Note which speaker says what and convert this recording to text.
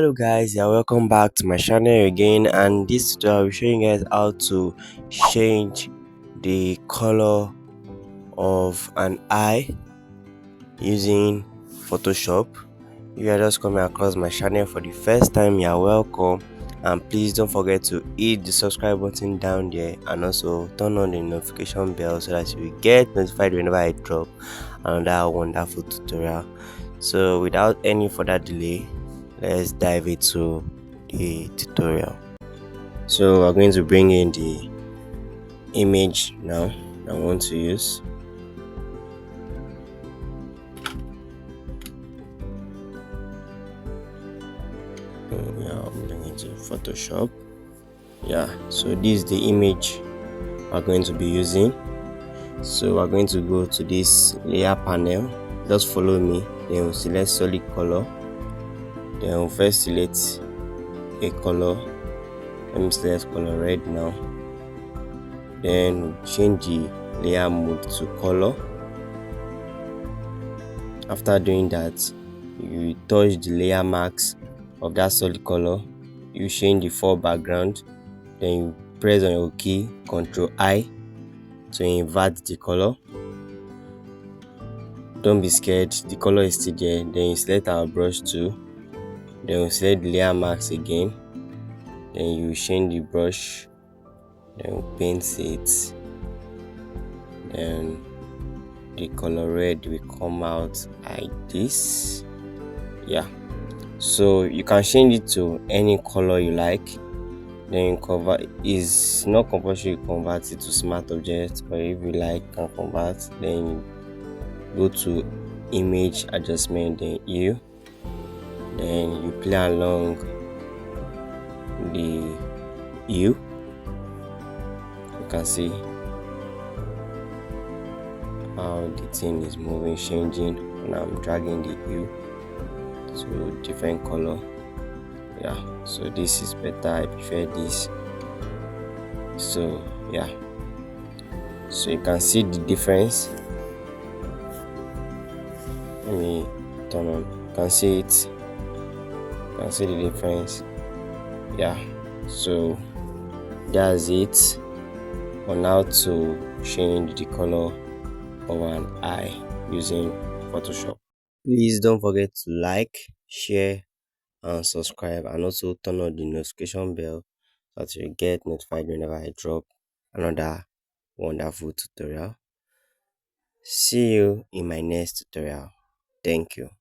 Speaker 1: Hello guys, yeah, welcome back to my channel again, and this tutorial will show you guys how to change the color of an eye using Photoshop. If you are just coming across my channel for the first time, you are welcome, and please don't forget to hit the subscribe button down there and also turn on the notification bell so that you will get notified whenever I drop another wonderful tutorial. So without any further delay, let's dive into the tutorial. So we're going to bring in the image now I want to use. Yeah, I'm bringing it to Photoshop. Yeah, so this is the image we're going to be using. So we're going to go to this layer panel. Just follow me. Then we'll select solid color. Then we'll first select a color. Let me select color red now. Then we'll change the layer mode to color. After doing that, you touch the layer marks of that solid color. You change the full background. Then you press on your key Ctrl I to invert the color. Don't be scared, the color is still there. Then you select our brush tool. Then we select the layer marks again. Then you change the brush. Then we paint it. Then the color red will come out like this. Yeah, so you can change it to any color you like. Then you convert. Is not compulsory you convert it to smart object, but if you like can convert. Then you go to image adjustment, then then you play along the hue. You can see how the thing is moving, changing when I'm dragging the hue to different color. Yeah, so this is better, I prefer this. So yeah, so you can see the difference. Let me turn on. You can see it. You can see the difference. Yeah, so that's it on how to change the color of an eye using Photoshop. Please don't forget to like, share, and subscribe, and also turn on the notification bell so that you get notified whenever I drop another wonderful tutorial. See you in my next tutorial. Thank you.